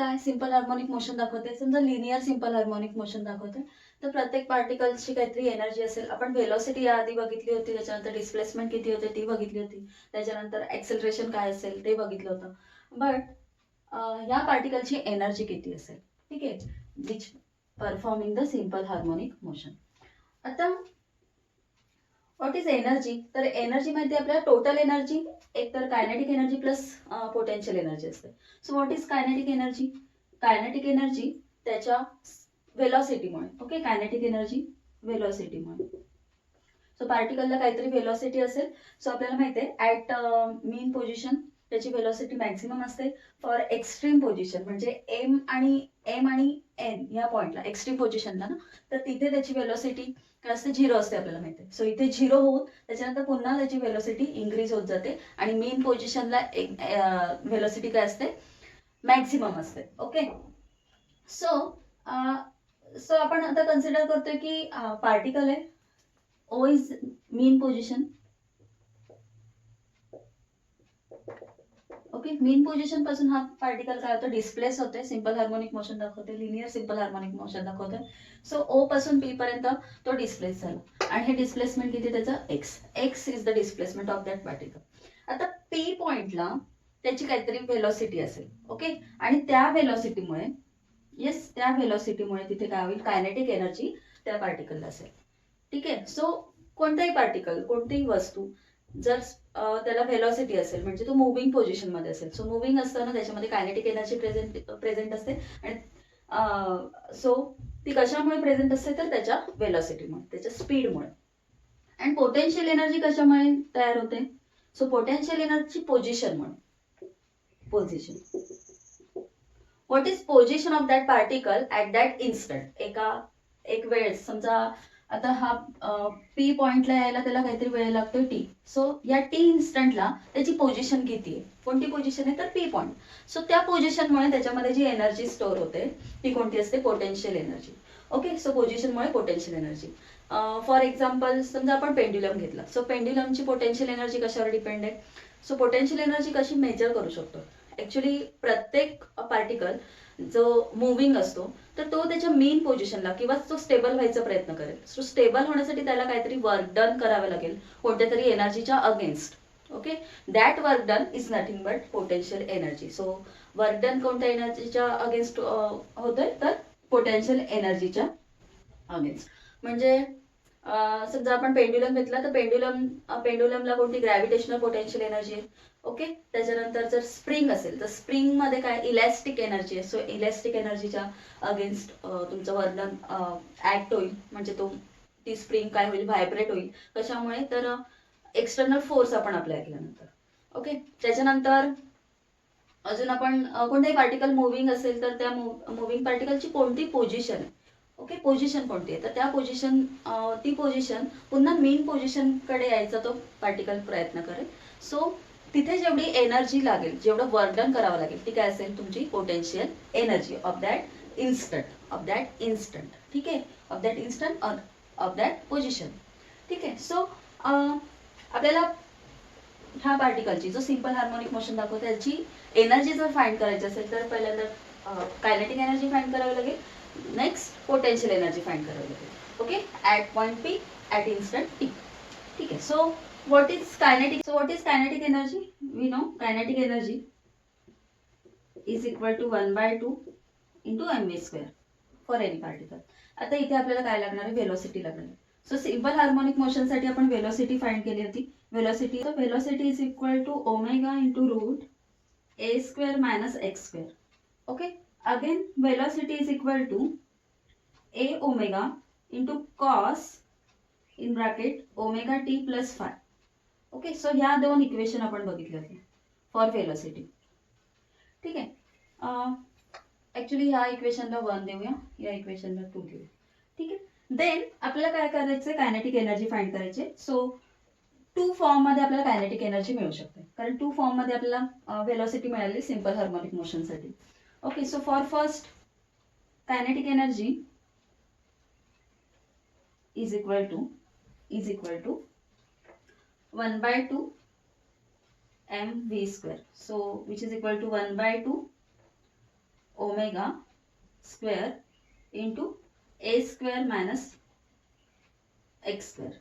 काय simple harmonic motion दाखवते. समजा लिनियर सिंपल हार्मोनिक मोशन दाखवते, तर प्रत्येक पार्टिकलची काहीतरी एनर्जी असेल. आपण व्हेलॉसिटी याआधी बघितली होती, त्याच्यानंतर डिस्प्लेसमेंट किती होते ती बघितली होती, त्याच्यानंतर ॲक्सेलरेशन काय असेल ते बघितलं होतं. बट या पार्टिकलची एनर्जी किती असेल, ठीक आहे, which performing the simple harmonic motion. आता व्हॉट इज एनर्जी, तर एनर्जी माहिती आपल्याला टोटल एनर्जी एक तर kinetic energy plus potential energy असते. So what is kinetic energy, kinetic energy त्याच्या व्हेलॉसिटीमुळे, ओके, कायनेटिक एनर्जी व्हेलॉसिटीमुळे. सो पार्टिकलला काहीतरी व्हेलॉसिटी असेल. सो आपल्याला माहिती आहे ॲट मीन पोझिशन त्याची व्हेलॉसिटी मॅक्झिमम असते. फॉर एक्स्ट्रीम पोझिशन म्हणजे एम आणि एन या पॉईंटला एक्स्ट्रीम पोझिशनला ना, तर तिथे त्याची व्हेलॉसिटी काय असते, 0 असते आपल्याला माहिती आहे. सो इथे 0 होऊन त्याच्यानंतर पुन्हा त्याची व्हेलॉसिटी इन्क्रीज होत जाते आणि मेन पोझिशनला व्हेलॉसिटी काय असते, मॅक्झिमम असते. ओके. सो सो आपण आता कन्सिडर करतोय की पार्टिकल आहे, O is mean position. Okay, mean position पासून हा पार्टिकल काय होतं, डिस्प्लेस होते, सिंपल हार्मोनिक मोशन दाखवते, लिनियर सिंपल हार्मोनिक मोशन दाखवते. सो ओ पासून पी पर्यंत तो डिस्प्लेस झाला आणि हे डिस्प्लेसमेंट किती त्याचं, x is the displacement of that particle. आता पी पॉइंटला त्याची काहीतरी व्हेलॉसिटी असेल, ओके, आणि त्या व्हेलॉसिटीमुळे त्या व्हेलॉसिटीमुळे तिथे काय होईल, कायनेटिक एनर्जी त्या पार्टिकलला असेल. ठीक आहे. सो कोणताही पार्टिकल, कोणतीही वस्तू जर त्याला व्हेलॉसिटी असेल म्हणजे तो मुव्हिंग पोझिशन मध्ये असेल. सो मुव्हिंग असताना त्याच्यामध्ये कायनेटिक एनर्जी प्रेझेंट असते आणि सो ती कशामुळे प्रेझेंट असते, तर त्याच्या व्हेलॉसिटीमुळे, त्याच्या स्पीडमुळे. आणि पोटेन्शियल एनर्जी कशामुळे तयार होते, सो पोटेन्शियल एनर्जी पोझिशनमुळे. Position, what is position of that particle at that instant, एक वेळेस समजा आता हा पी पॉइंटला यायला त्याला काहीतरी वेळ लागतोय टी. सो या टी इन्स्टंटला त्याची पोझिशन किती आहे, कोणती पोझिशन आहे, तर पी पॉइंट. सो त्या पोझिशनमुळे त्याच्यामध्ये जी एनर्जी स्टोअर होते ती कोणती असते, पोटेन्शियल एनर्जी. ओके. सो पोझिशनमुळे पोटेन्शियल एनर्जी. फॉर एक्झाम्पल समजा आपण पेंड्युलम घेतला. सो पेंड्युलमची पोटेन्शियल एनर्जी कशावर डिपेंड आहे, सो पोटेन्शियल एनर्जी कशी मेजर करू शकतो. ऍक्च्युली प्रत्येक पार्टिकल जो मुव्हिंग असतो तर तो त्याच्या मेन पोझिशनला किंवा तो स्टेबल व्हायचा प्रयत्न करेल. सो स्टेबल होण्यासाठी त्याला काहीतरी वर्क डन करावे लागेल कोणत्या तरी एनर्जीच्या against. Okay. That work done is nothing but potential energy. So work done कोणत्या एनर्जीच्या अगेन्स्ट होतोय, तर पोटेन्शियल एनर्जीच्या अगेन्स्ट. म्हणजे समजा आपण पेंड्युलम घेतला तर पेंड्युलमला कोणती ग्रॅव्हिटेशनल पोटेन्शियल एनर्जी आहे. ओके. त्याच्यानंतर जर स्प्रिंग असेल तर स्प्रिंग मध्ये काय इलॅस्टिक एनर्जी आहे. सो इलॅस्टिक एनर्जीच्या अगेन्स्ट तुमचं वर्णन ऍक्ट होईल. म्हणजे ती स्प्रिंग काय होईल, व्हायब्रेट होईल. कशामुळे, तर एक्सटर्नल फोर्स आपण अप्लाय केल्यानंतर. ओके. त्याच्यानंतर अजून आपण कोणताही पार्टिकल मुव्हिंग असेल तर त्या मुव्हिंग पार्टिकलची कोणती पोझिशन आहे, ओके, पोझिशन कोणती आहे, तर त्या ती पोझिशन पुन्हा मेन पोझिशन कडे यायचा तो पार्टिकल प्रयत्न करेल. सो तिथे जेवढी एनर्जी लागेल, जेवढं वर्क डन करावं लागेल, ती काय असेल, तुमची potential energy of that instant. ठीक आहे, of that instant of that position. ठीक आहे. सो आपल्याला ह्या पार्टिकलची जो सिंपल हार्मोनिक मोशन दाखवतो त्याची एनर्जी जर फाइंड करायची असेल तर पहिल्यांदा कायनेटिक एनर्जी फाइंड करावी लागेल, नेक्स्ट पोटेन्शियल एनर्जी फाइंड करावी लागेल. Okay. At point P, at instant t. ठीक आहे. So what is kinetic energy, we know kinetic energy is equal to 1/2 into mv² for any particle. आता इथे आपल्याला काय लागणार आहे, व्हेलॉसिटी लागणार आहे. सो सिंपल हार्मोनिक मोशन साठी आपण व्हेलॉसिटी फाइंड केली होती. Velocity is equal to omega into root a² minus x². Okay. Again velocity is equal to a omega into cos in bracket omega T plus phi. Okay. So ह्या दोन equation आपण बघितले होते for velocity. ठीक आहे. Actually ह्या इक्वेशनला 1 देऊया, या इक्वेशनला 2 देऊया. ठीक आहे. देन आपल्याला काय करायचंय, कायनेटिक एनर्जी फाइंड करायची. सो 2 फॉर्म मध्ये आपल्याला कायनेटिक एनर्जी मिळू शकते, कारण 2 फॉर्म मध्ये आपल्याला व्हेलॉसिटी मिळाली सिंपल हार्मोनिक मोशन साठी. Okay. So for first kinetic energy is equal to 1/2 mv². So which is equal to 1/2 omega square into A square minus x square.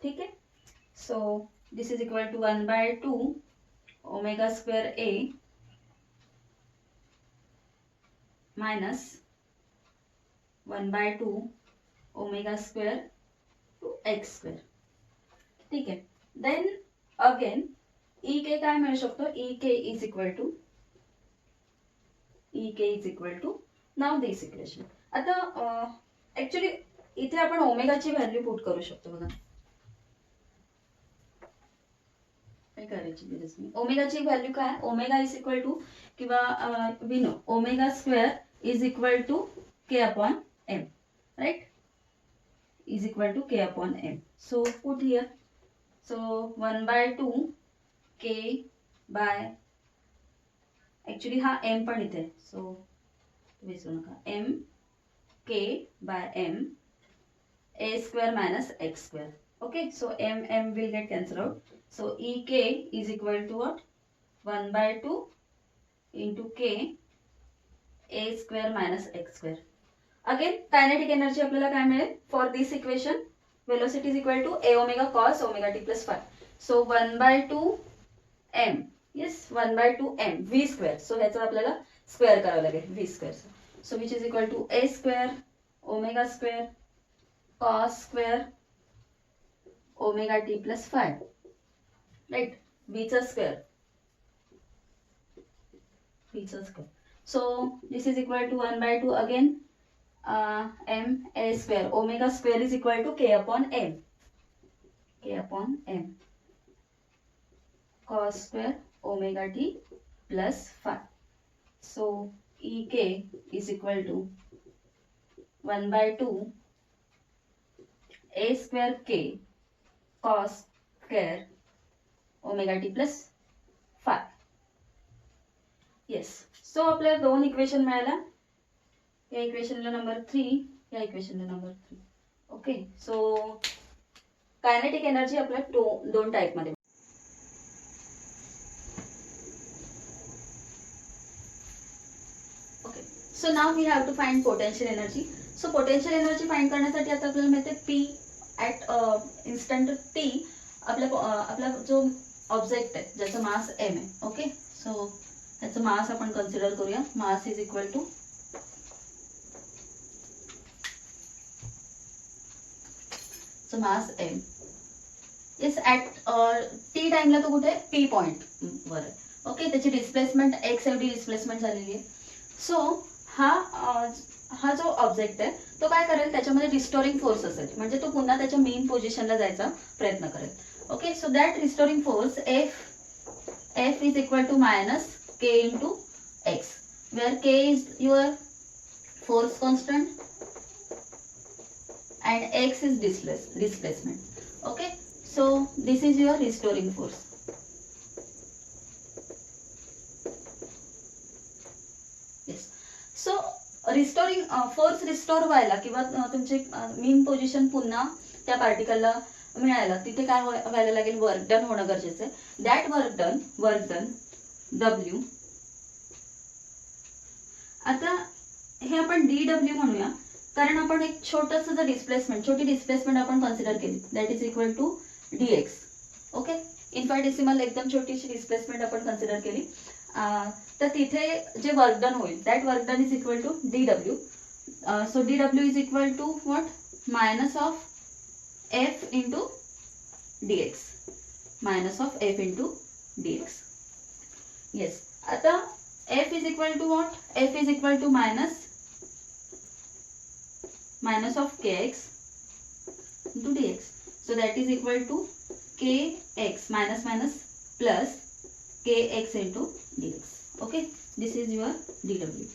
ठीक आहे. So this is equal to 1/2 omega square a minus 1/2 omega square to x square. ठीक आहे. Then again E K काय मिळू शकतो, E K is equal to now this equation. आता actually इथे आपण ओमेगाची व्हॅल्यू पुट करू शकतो. बघा काय करायची गरज नाही. ओमेगाची व्हॅल्यू काय, ओमेगा इज इक्वल टू किंवा we know omega square is equal to k upon m, right, is equal to k upon m. So put here. So 1/2 k by, actually हा एम पण इथे, सो विसरू नका, m k by m A square minus x square. Okay, so m m will get cancel out. So E K is equal to what, 1/2 into K A square minus x square. Again kinetic energy आपल्याला काय मिळेल for this equation, velocity is equal to A omega cos omega T plus 5. So 1/2 M, yes 1/2 M V square. So ह्याचं आपल्याला square करावं लागेल V square. So which is equal to A square omega square cos square omega T plus 5, right, व्हीचा square. So this is equal to 1/2 again M A square omega square is equal to k upon m cos square omega t plus 5. So ek is equal to 1/2 a square k cos square omega t plus 5. Yes. So आपल्याला दोन equation मिळाला. या इक्वेशनला number 3, या इक्वेशनला number 3. Okay, so kinetic energy आपल्या दोन type मध्ये. So now we have to find potential energy. So potential energy find करण्यासाठी आता आपल्याला माहिती आहे P at instant t आपला जो ऑब्जेक्ट आहे ज्याचा मास m आहे. ओके, सो त्याचं मास आपण कन्सिडर करूया. Mass is equal to mass m. Yes, at t टाइमला तो कुठे p पॉइंट वर आहे. ओके, त्याची डिस्प्लेसमेंट x एवढी डिस्प्लेसमेंट झालेली आहे. सो हा जो ऑब्जेक्ट आहे तो काय करेल, त्याच्यामध्ये रिस्टोरिंग फोर्स असेल, म्हणजे तो पुन्हा त्याच्या मेन पोझिशनला जायचा प्रयत्न करेल. Okay, so that restoring force F is equal to minus k into x, where k is your force constant and x is displacement. Okay, so this is your restoring force. So restoring force restore व्हायला किंवा तुमची main position पुन्हा त्या पार्टिकलला मिळायला तिथे काय व्हायला लागेल, वर्क डन होणं गरजेचं आहे. That work done W. आता हे आपण डब्ल्यू म्हणूया, कारण आपण एक छोटी डिस्प्लेसमेंट आपण कन्सिडर केली, that is equal to dx. Okay, infinitesimal एकदम छोटीशी डिस्प्लेसमेंट आपण कन्सिडर केली. तर तिथे जे वर्क डन होईल that work done is equal to dw. So dw is equal to what, minus of f into dx, yes. आता f is equal to what, f is equal to minus of kx into dx. So that is equal to kx minus plus kx into dx. Okay, this is your dw.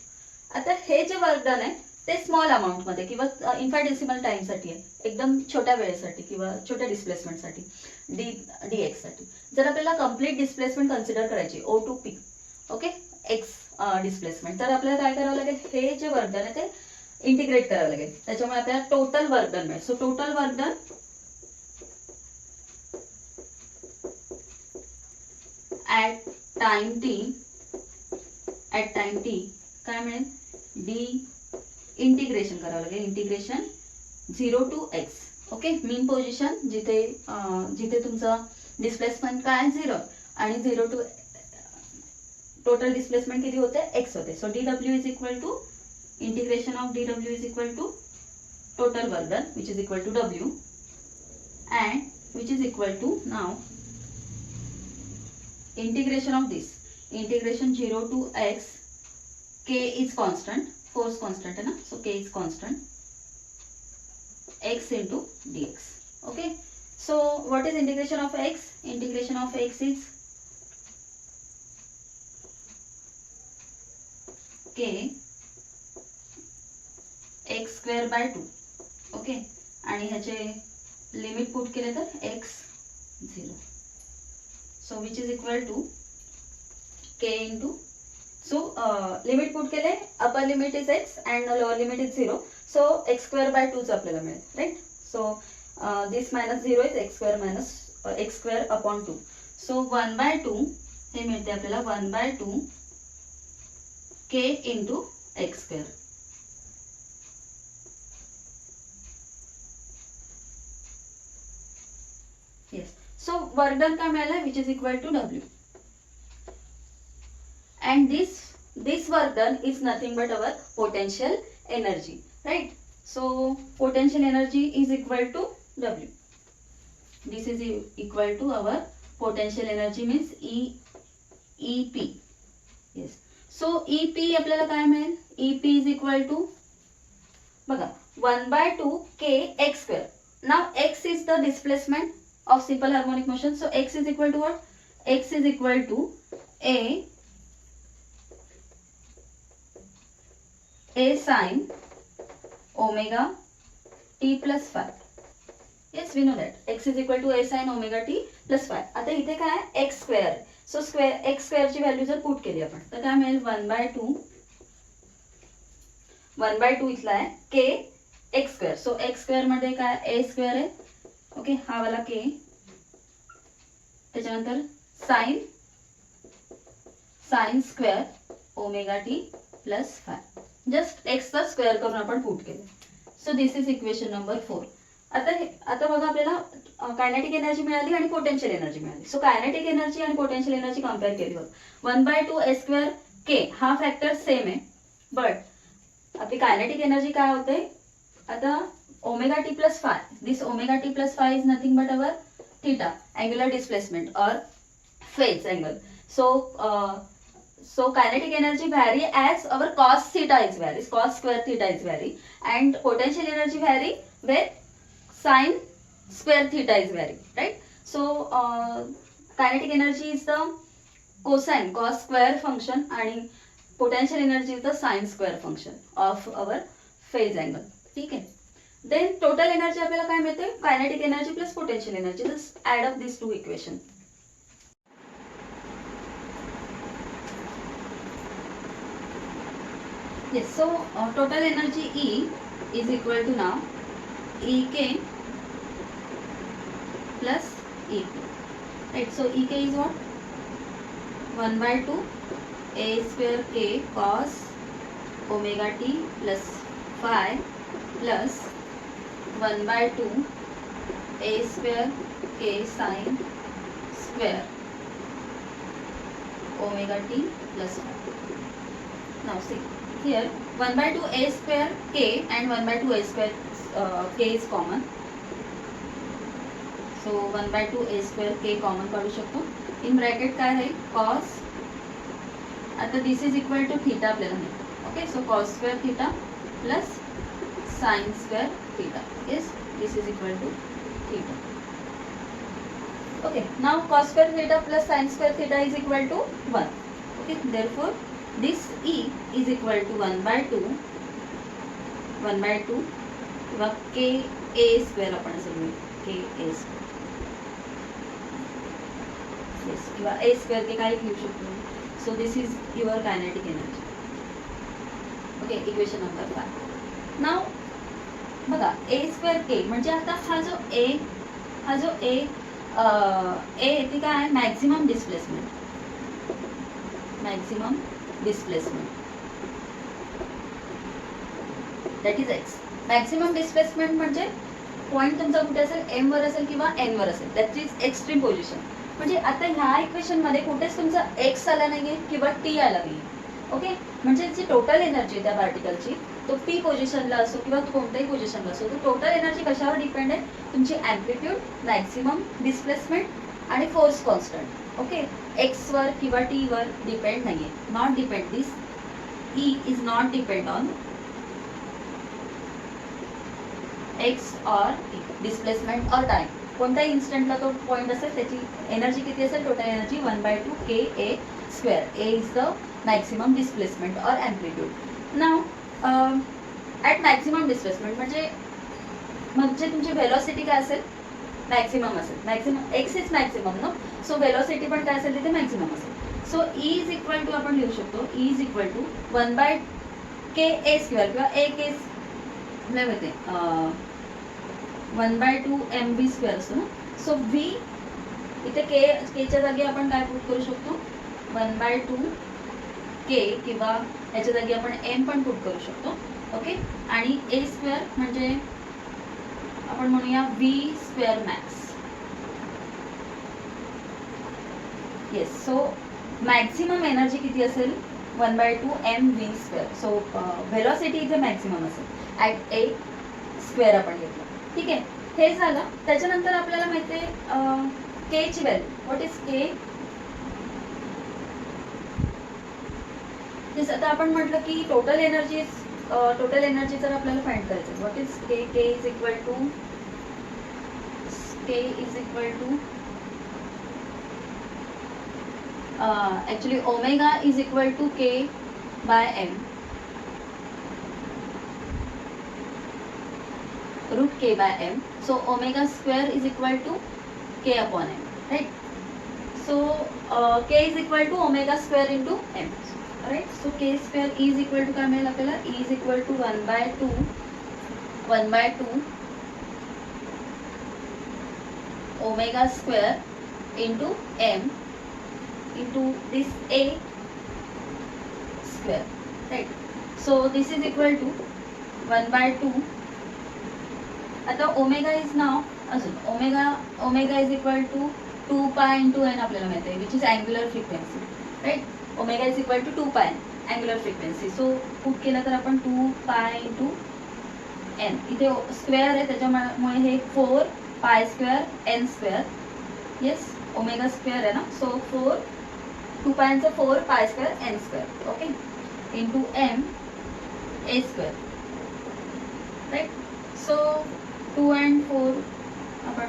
आता हे जे work done आहे ते small amount मध्ये किंवा इन्फायडेसिमल time साठी आहे, एकदम छोट्या वेळेसाठी किंवा छोट्या डिस्प्लेसमेंटसाठी dx साठी. जर आपल्याला कम्प्लीट डिस्प्लेसमेंट कन्सिडर करायची O to P, okay, x displacement, तर आपल्याला काय करावं लागेल, हे जे वर्क डन आहे ते इंटिग्रेट करावं लागेल. त्याच्यामुळे आपल्याला टोटल वर्क डन मिळेल. So total work done at time t काय मिळेल, डी इंटिग्रेशन करावं लागेल, integration 0 to x. Okay, mean position जिथे जिथे तुमचं डिस्प्लेसमेंट काय 0 आणि 0 to टोटल डिस्प्लेसमेंट किती होते, x होते. So dw is equal to integration of dw is equal to total work done, which is equal to w, and which is equal to now integration of this, integration 0 to x, k is constant, force constant है ना, so k is constant, x into dx. Okay, so what is integration of x? Integration of x is k x square by 2. Okay, आणि ह्याचे limit put केले तर x 0. So which is equal to k into, so limit put केले, upper limit is x and lower limit is 0. So x square by 2 आपल्याला मिळेल, right. So this minus 0 is x square minus x square upon 2. So 1/2 हे मिळते आपल्याला 1/2 k into x square. Yes. So work done का मिळाला, which is equal to W. And this work done is nothing but our potential energy, right? So potential energy is equal to W. This is equal to our potential energy, means EP. Yes. So EP आपल्याला काय मिळेल, EP is equal to बघा 1/2 k x square. Now x is the displacement of simple harmonic motion, so x is equal to what? X is equal to a sine omega t plus phi. Yes, we know that x is equal to a sine omega t plus phi. आता इथे काय x square, so square x square ची value जर put केली आपण तर काय मिळेल 1/2 इथला आहे k x square. So x square मध्ये काय a square आहे, ओके, हा वाला k, त्याच्यानंतर sine square omega T plus five. Just x चा स्क्वेअर करून आपण पुट केलं. So this is equation number 4. आता बघा आपल्याला कायनेटिक एनर्जी मिळाली आणि पोटेन्शियल एनर्जी मिळाली. सो कायनेटिक एनर्जी आणि पोटेन्शियल एनर्जी कम्पेअर केली होती. 1/2 a स्क्वेअर k हा फॅक्टर सेम आहे, बट आपली कायनेटिक एनर्जी काय होते, आता omega t plus phi. This omega t plus phi is nothing but our theta, angular displacement or phase angle. So kinetic energy vary as our cos theta is varies, cos square theta is vary, and potential energy vary where sin square theta is vary, right? So kinetic energy is the cosine cos square function and potential energy is the sin square function of our phase angle. ठीक आहे. Then total energy आपल्याला काय मिळते, kinetic energy plus potential energy. Just add up this to equation. yes, so total energy E is equal to now EK plus EP, right? So EK is what, 1/2 a square k cos omega t plus phi plus 1/2 a square k sin square omega t plus phi. Now see here 1/2 a square k and 1/2 a square k is common. So 1/2 a square k common काढू शकतो. In bracket काय आहे, cos, आता दिस is equal to theta आपल्याला मिळेल. Okay, so cos square theta plus sin square theta. Yes, this is equal to theta. Okay, now cos square theta plus sin square theta is equal to 1. Okay, therefore this E is equal to 1/2 किंवा k a square आपण असं म्हणू, k a square. Yes, किंवा a square के काही लिहू शकतो. So this is your kinetic energy. Okay, equation number 5. Now बघा a square k म्हणजे आता हा जो a ती काय आहे, maximum displacement. That is x. Maximum displacement म्हणजे पॉईंट तुमचा कुठे असेल, एम वर असेल किंवा एन वर असेल, दॅट इज एक्स्ट्रीम पोझिशन. म्हणजे आता ह्या इक्वेशन मध्ये कुठेच तुमचा एक्स आला नाहीये किंवा टी आला नाहीये. ओके, म्हणजे जी टोटल एनर्जी त्या पार्टिकलची, तो पी पोझिशनला असो किंवा कोणत्याही पोझिशनला असो, तो टोटल एनर्जी कशावर डिपेंड आहे, तुमची अँप्लिट्यूड, मॅक्सिमम डिस्प्लेसमेंट आणि फोर्स कॉन्स्टंट. ओके, एक्स वर किंवा टी वर डिपेंड नाहीये. Not depend, this E is not depend on X और टी, डिस्प्लेसमेंट और टाइम. कोणत्याही इन्स्टंटला तो पॉईंट असेल त्याची एनर्जी किती असेल, total energy 1/2 KA². A is the maximum displacement और amplitude. Now at maximum displacement म्हणजे तुमची व्हेलॉसिटी काय असेल, मॅक्सिमम असेल. मॅक्सिमम एक्स इज मॅक्सिमम ना, सो व्हेलॉसिटी पण काय असेल तिथे मॅक्सिमम असेल. So E is equal to, आपण लिहू शकतो E is equal to 1/KA² किंवा A K नाही माहिती 1/2 MV² असतो ना. सो व्ही इथे केच्या जागी आपण काय पुट करू शकतो, 1/2 K किंवा याच्या जागी आपण एम पण पुट करू शकतो. ओके, आणि A² म्हणजे आपण म्हणूया V² max. Yes, so maximum energy किती असेल, 1/2 MV². सो व्हेलॉसिटी इथे मॅक्सिमम असेल ॲट A² आपण घेतलं. ठीक आहे, हे झालं. त्याच्यानंतर आपल्याला माहिती आहे के ची व्हॅल्यू. व्हॉट इज के? आता आपण म्हटलं की टोटल एनर्जी जर आपल्याला फाइंड करायचं, what is k? K is equal to actually omega is equal to K by M, root K by M. So omega square is equal to K upon M, right? So K is equal to omega square into M, right? So K square is equal to काय मिळेल आपल्याला, E is equal to 1/2 omega square into M into this A square, right? So this is equal to 1/2. आता omega is now अजून omega is equal to 2π into n आपल्याला माहिती आहे, which is angular frequency, right? Omega is equal to 2π angular frequency. So put केलं तर आपण 2π into n, इथे square आहे त्याच्यामुळे हे 4π² n². येस, ओमेगा स्क्वेअर आहे ना, so 2π 4π² n². Okay, into m A², right? So 2 and 4 आपण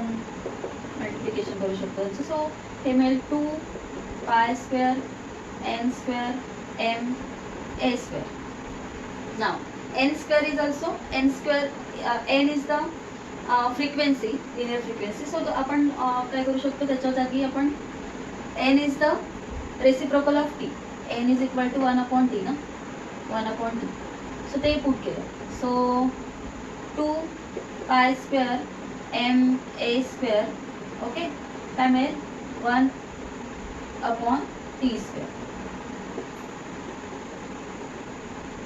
मल्टिप्लिकेशन करू शकतो. सो हे मिळेल 2π² n² m A². Now n² is also n², n is the frequency, linear frequency. So आपण काय करू शकतो, त्याच्या जागी आपण n is the reciprocal of t, n is equal to 1/t ना, 1/t. सो ते पुट केलं. So 2π² m A². ओके, काय मिळेल 1/t².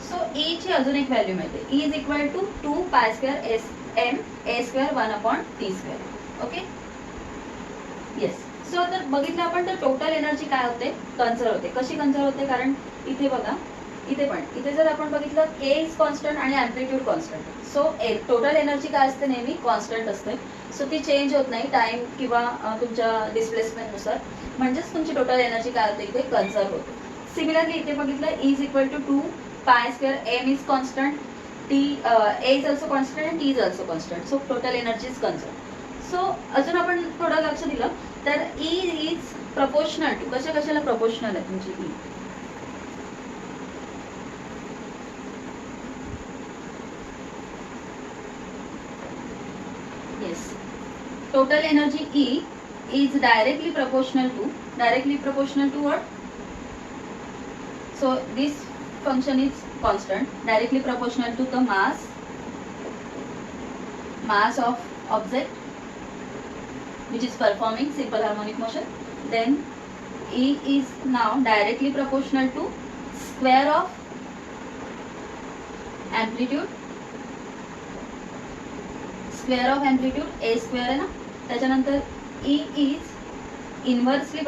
सो E ची अजून एक व्हॅल्यू मिळते, E is equal to 2π² m A² 1/t². Okay, yes. So आता बघितलं आपण तर टोटल एनर्जी काय होते, कन्झर्व होते. कशी कन्झर्व होते, कारण इथे बघा, इथे जर आपण बघितलं के इज कॉन्स्टंट आणि amplitude constant. So total energy काय असते, नेहमी कॉन्स्टंट असते. सो ती चेंज होत नाही टाइम किंवा तुमच्या डिस्प्लेसमेंटनुसार. म्हणजेच तुमची टोटल एनर्जी काय होते, इथे कन्झर्व होते. सिमिलरली इथे बघितलं E is equal to 2π² m is constant, T A is also constant आणि T is also constant. So total energy is conserve. सो अजून आपण थोडं लक्ष दिलं तर E इज प्रपोर्शनल टू, कशाला प्रपोर्शनल आहे तुमची E? Yes, total energy E is directly proportional to what? So this function is constant, directly proportional to the mass of object which is performing simple harmonic motion. Then E is now directly proportional to square of amplitude square of amplitude A square आहे ना, त्याच्यानंतर E is inversely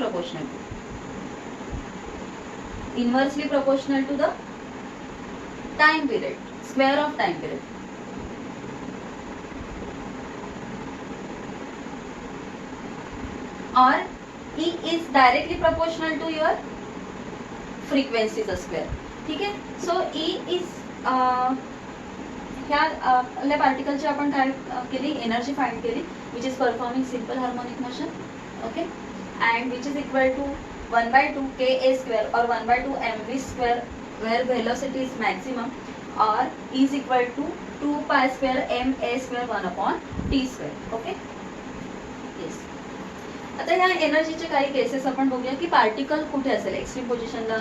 proportional to the time period, square of time period. और E is directly proportional to your frequencyचा square. ठीक आहे. So E is ह्या आपल्या पार्टिकलची आपण काय केली, एनर्जी फाइंड केली, which is performing simple harmonic motion. Okay. And which is equal to 1/2 ka square or 1/2 mv square where velocity is maximum, or E is equal to 2 pi square ma square 1/t square. Okay. Yes. आता ह्या एनर्जीचे काही cases आपण बघूया की particle कुठे असेल, extreme पोझिशनला,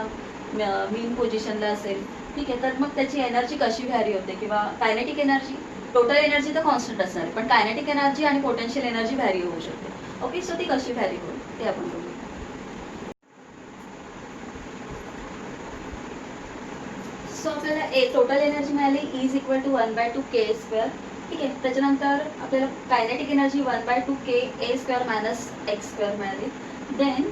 मीन पोझिशनला असेल. ठीक आहे. तर मग त्याची एनर्जी कशी व्हॅरी होते, किंवा कायनेटिक एनर्जी, टोटल एनर्जी तर कॉन्स्टंट असणार आहे, पण कायनेटिक एनर्जी आणि पोटेन्शियल एनर्जी व्हॅरी होऊ शकते. ओके. सो ती कशी व्हॅरी होईल ते आपण बघूया. सो आपल्याला टोटल एनर्जी मिळाली E is equal to 1/2 k square. ठीक आहे. त्याच्यानंतर आपल्याला kinetic energy 1/2 ka square minus x square मिळाली. Then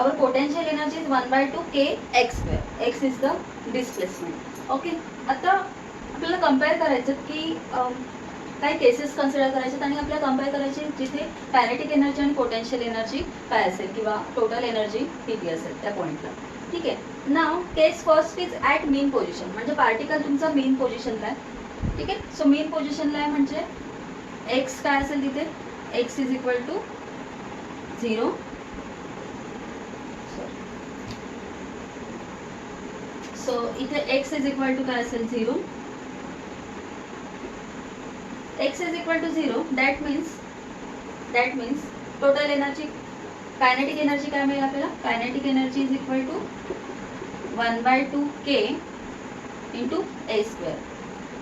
our potential energy is 1/2 k x square. x is the displacement. Okay. आता आपल्याला कम्पेअर करायचं की काही केसेस कन्सिडर करायचे आणि आपल्याला कम्पेअर करायचे जिथे कायनेटिक एनर्जी आणि पोटेन्शियल एनर्जी काय असेल, किंवा टोटल एनर्जी किती असेल त्या पॉईंटला. ठीक आहे. Now case first is at mean position, म्हणजे पार्टिकल तुमचा मीन पोझिशनला आहे. ठीक आहे. सो मीन पोझिशनला आहे म्हणजे एक्स काय असेल तिथे, X is equal to 0. So इथे एक्स इज इक्वल टू काय असेल 0. X is equal to 0. That means total energy, kinetic energy काय मिळेल आपल्याला, kinetic energy is equal to 1/2 k into A square.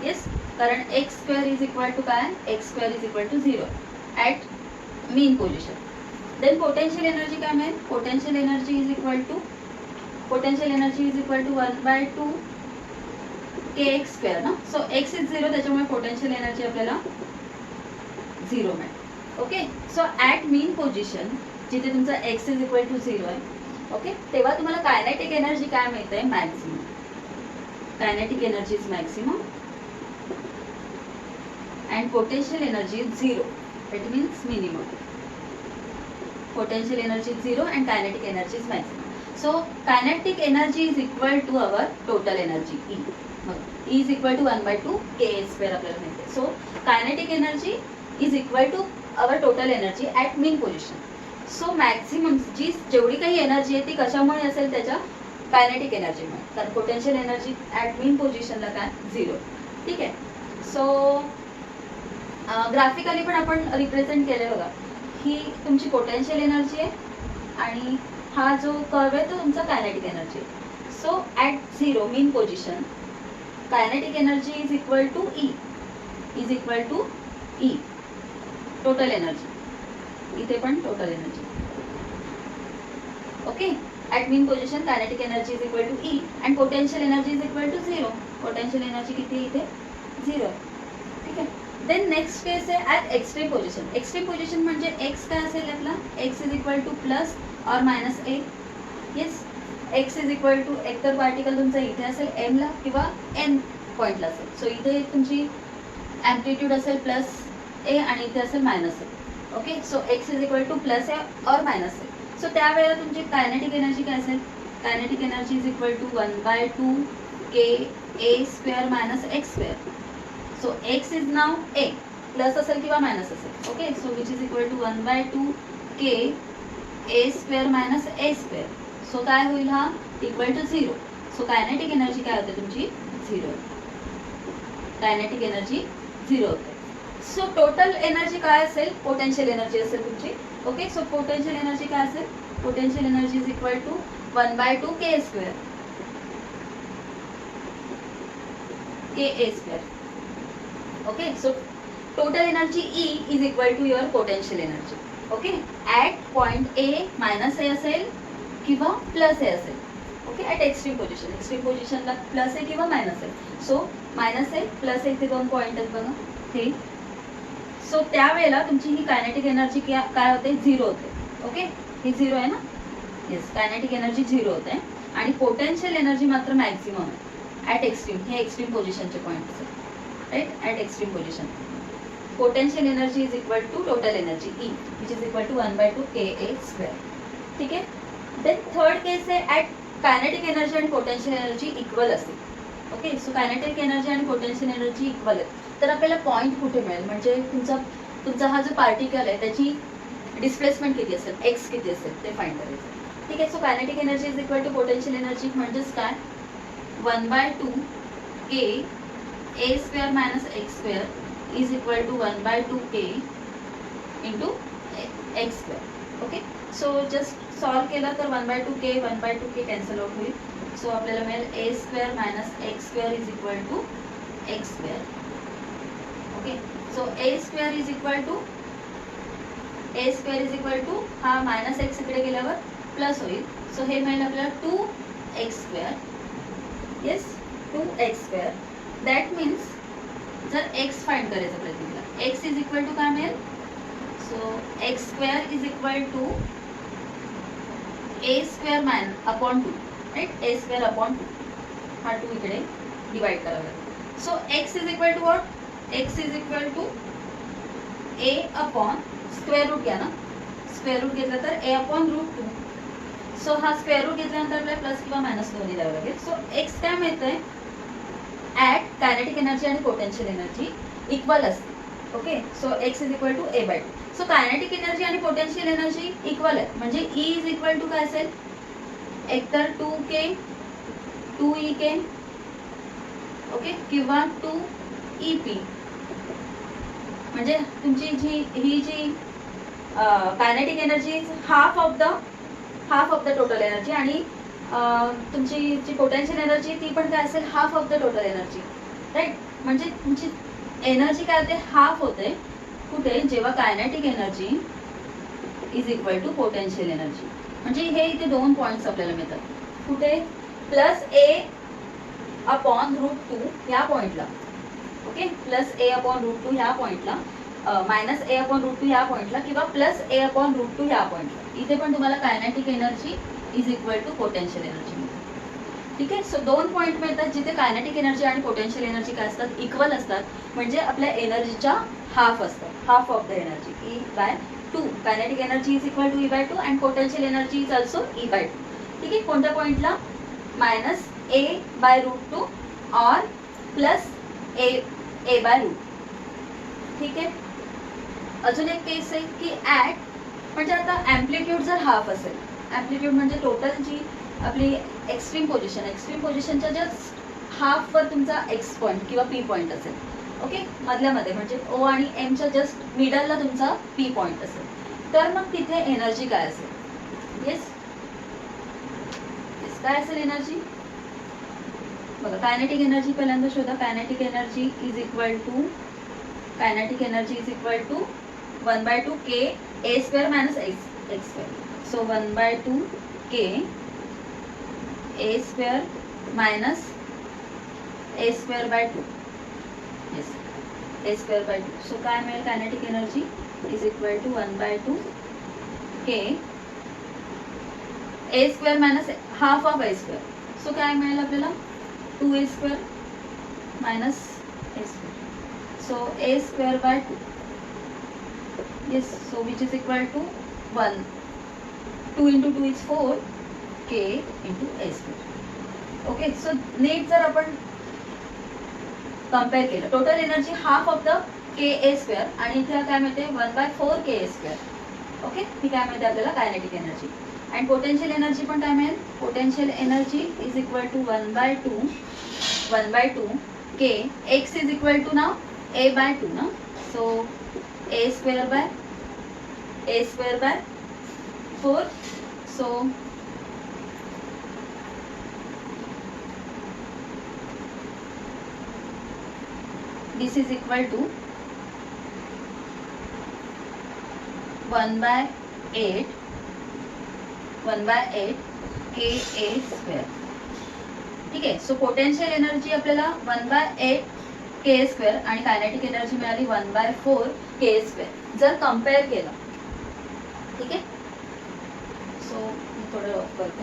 Yes. कारण X square is equal to काय, X square is equal to 0 at mean position. Then potential energy काय मिळेल, potential energy is equal to 1/2 kx square ना. So X is 0, त्याच्यामुळे potential energy आपल्याला 0 मिळेल. Okay. So at mean position जिथे तुमचा x is equal to 0 आहे, okay, तेव्हा तुम्हाला कायनेटिक एनर्जी काय मिळते, maximum. Kinetic energy is maximum and potential energy is 0. It means minimum. Potential energy is 0 and kinetic energy is maximum. So kinetic energy is equal to our total energy E. E is equal to 1/2 k square आपल्याला मिळते. So kinetic energy is equal to our total energy at mean position. So maximum जेवढी काही energy आहे ती कशामुळे असेल, त्याच्या kinetic एनर्जीमुळे, कारण पोटेन्शियल एनर्जी ॲट मीन पोझिशनला काय 0. ठीक आहे. सो ग्राफिकली पण आपण रिप्रेझेंट केले बघा, ही तुमची पोटेन्शियल एनर्जी आहे आणि हा जो कर्व आहे तो तुमचा कायनेटिक एनर्जी आहे. So at 0 mean position kinetic energy is equal to E, total energy. इथे पण total energy. Okay. At mean position kinetic energy is equal to E and potential energy is equal to 0. Potential energy किती आहे इथे, 0. ठीक आहे. Then next case आहे at extreme position. Extreme position म्हणजे X काय असेल आपला, X is equal to plus और minus A. Yes. X is equal to एकतर पार्टिकल तुमचा इथे असेल एमला किंवा एन पॉईंटला असेल. सो इथे तुमची ॲम्प्लिट्यूड असेल प्लस ए आणि इथे असेल minus A. Okay. So X is equal to plus A और मायनस ए. सो त्यावेळेला तुमची कायनेटिक एनर्जी काय असेल, kinetic energy is equal to 1/2 k a square minus x square. So X is now A, plus असेल किंवा minus असेल. Okay. So which is equal to 1/2 k a square minus A square. So काय होईल, हा equal to 0. So kinetic energy काय होते तुमची 0. Kinetic energy 0 होते. सो टोटल एनर्जी काय असेल, पोटेन्शियल एनर्जी असेल तुमची. ओके. सो पोटेन्शियल एनर्जी काय असेल, potential energy is equal to 1/2 k square ka square. Okay. So total energy E is equal to your potential energy. Okay. At point A minus A असेल किंवा plus A असेल. Okay. At extreme पोझिशनला plus A किंवा minus A. So minus A plus A, इथे 2 point आहेत बघा, हे so त्यावेळेला तुमची ही कायनेटिक एनर्जी काय होते, 0 होते. ओके, ही 0 आहे ना. येस, कायनेटिक एनर्जी 0 होते आणि पोटेन्शियल एनर्जी मात्र मॅक्झिमम आहे ॲट एक्स्ट्रीम. हे एक्स्ट्रीम पोझिशनचे पॉईंट्स आहेत, right. At extreme position potential energy is equal to total energy E which is equal to 1/2 KA². ठीक आहे. देन थर्ड केस आहे ॲट कायनेटिक एनर्जी आणि पोटेन्शियल एनर्जी इक्वल असते. Okay, so kinetic energy आणि potential energy equal आहे. तर आपल्याला point कुठे मिळेल, म्हणजे तुमचा हा जो पार्टिकल आहे त्याची डिस्प्लेसमेंट किती असेल, एक्स किती असेल ते फाइंड करायचं. ठीक आहे. So kinetic energy is equal to potential energy म्हणजेच काय, 1/2 KA² minus x² is equal to 1/2 K into x². Okay, so just solve केला तर 1/2 K 1/2 K कॅन्सल आउट होईल. सो आपल्याला मिळेल A² minus x² is equal to x². Okay, so A² is equal to हा minus X इकडे गेल्यावर plus होईल. So हे मिळेल आपल्याला 2x². Yes, 2x². That means जर x फाइंड करायचा प्रयत्न केला, x इज इक्वल टू काय मिळेल, so x² is equal to A² upon 2, right. A² upon 2 हा 2 इकडे डिवाइड करावा लागेल. So x is equal to what, x is equal to a upon square root घ्या ना, स्क्वेअर रूट घेतलं तर a अपॉन √2. सो हा स्क्वेअर रूट घेतल्यानंतर आपल्याला प्लस किंवा मायनस दोन्ही द्यावं लागेल. सो x काय मिळतंय, ॲट कायनेटिक एनर्जी आणि पोटेन्शियल एनर्जी इक्वल असते. Okay, so x is equal to A/2. So kinetic energy आणि पोटेन्शियल एनर्जी इक्वल आहे म्हणजे E इज इक्वल टू काय असेल, एकतर 2K 2EK, ओके, किंवा 2EP. म्हणजे तुमची ही जी kinetic energy half of the total energy आणि तुमची जी पोटेन्शियल एनर्जी ती पण काय असेल, half of the total energy, right. म्हणजे तुमची एनर्जी काय होते, हाफ होते कुठे, जेव्हा kinetic energy is equal to potential energy. म्हणजे हे इथे 2 पॉईंट्स आपल्याला मिळतात. कुठे, प्लस A अपॉन √2 ह्या पॉईंटला. ओके, प्लस A अपॉन √2 ह्या पॉईंटला, मायनस A अपॉन √2 ह्या पॉईंटला, किंवा प्लस A अपॉन √2 ह्या पॉईंटला. इथे पण तुम्हाला kinetic energy is equal to potential energy मिळते. ठीक आहे. सो 2 पॉईंट मिळतात जिथे कायनेटिक एनर्जी आणि पोटेन्शियल एनर्जी काय असतात, इक्वल असतात. म्हणजे आपल्या एनर्जीच्या हाफ असतात, half of the energy E/2. Kinetic energy is equal to E/2 and potential energy is also E/2. ठीक आहे. कोणत्या पॉईंटला, मायनस A/√2 और प्लस A/√2. ठीक आहे. अजून एक केस आहे की ॲट, म्हणजे आता ॲम्प्लिट्यूड जर हाफ असेल, ॲम्प्लिट्यूड म्हणजे टोटल जी आपली एक्स्ट्रीम पोझिशनच्या जस्ट हाफवर तुमचा एक्स पॉईंट किंवा पी पॉईंट असेल. ओके, मधल्यामध्ये म्हणजे ओ आणि एमच्या जस्ट मिडलला तुमचा पी पॉईंट असेल, तर मग तिथे एनर्जी काय असेल. येस, काय असेल एनर्जी बघा. कायनेटिक एनर्जी पहिल्यांदा शोधा. Kinetic energy is equal to 1/2 K A² minus x². So 1/2 K A² minus A²/2. Yes, A²/2. So काय मिळेल, kinetic energy is equal to 1/2 K A² minus half of A². So काय मिळेल आपल्याला, 2A² minus A². So A²/2. Yes, so which is equal to 1. 2 into 2 is 4 K into A². Okay, so नीट जर आपण compare केलं, total energy half of the KA² आणि इथे काय मिळते, 1/4 KA². ओके, ही काय मिळते आपल्याला kinetic energy. And potential energy पण काय मिळेल, potential energy is equal to 1/2 K. X is equal to ना A/2 ना. So A²/4. So this is equal to 1/8 KA². ठीक आहे. सो पोटेन्शियल एनर्जी आपल्याला 1/8 के स्क्वेअर आणि कायनेटिक एनर्जी मिळाली 1/4 के स्क्वेअर. जर कम्पेअर केलं, ठीक आहे, सो मी थोडं रफ करते.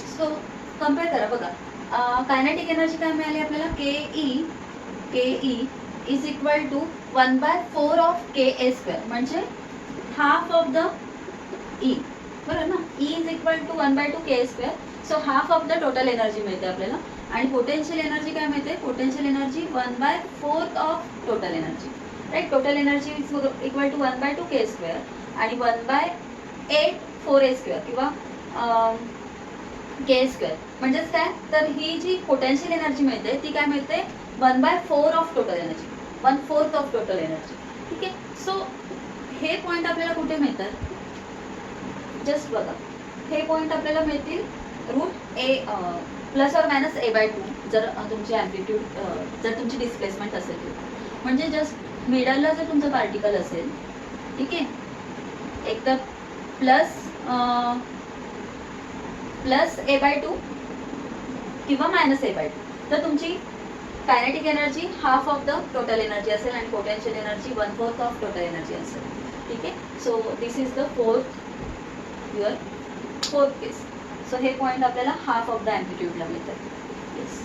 सो कम्पेअर करा बघा. कायनेटिक एनर्जी काय मिळाली आपल्याला, K is equal to 1/4 of K square, म्हणजे हाफ ऑफ द ई, बरोबर ना. E is equal to 1/2 K square, so half of the total energy मिळते आपल्याला. आणि पोटेन्शियल एनर्जी काय मिळते, potential energy 1/4 of total energy, right. Total energy is equal to 1/2 K square आणि 1/8 4a square किंवा के square. म्हणजेच काय, तर ही जी पोटेन्शियल एनर्जी मिळते ती काय मिळते, 1/4 of total energy, 1/4 of total energy, ठीक आहे. सो हे पॉईंट आपल्याला कुठे मिळतात, जस्ट बघा. हे पॉईंट आपल्याला मिळतील रूट ए प्लस और मायनस a/2 जर तुमची ॲम्प्लिट्यूड, जर तुमची डिस्प्लेसमेंट असेल, म्हणजे जस्ट मिडलला जर तुमचं पार्टिकल असेल, ठीक आहे, एक तर प्लस a/2 किंवा मायनस a/2, तर तुमची kinetic energy half of the total energy असेल आणि potential energy 1/4 of total energy असेल, ठीक आहे. So this is the fourth case. So हे पॉईंट आपल्याला हाफ ऑफ द ॲम्प्लिट्यूडला मिळतात. येस.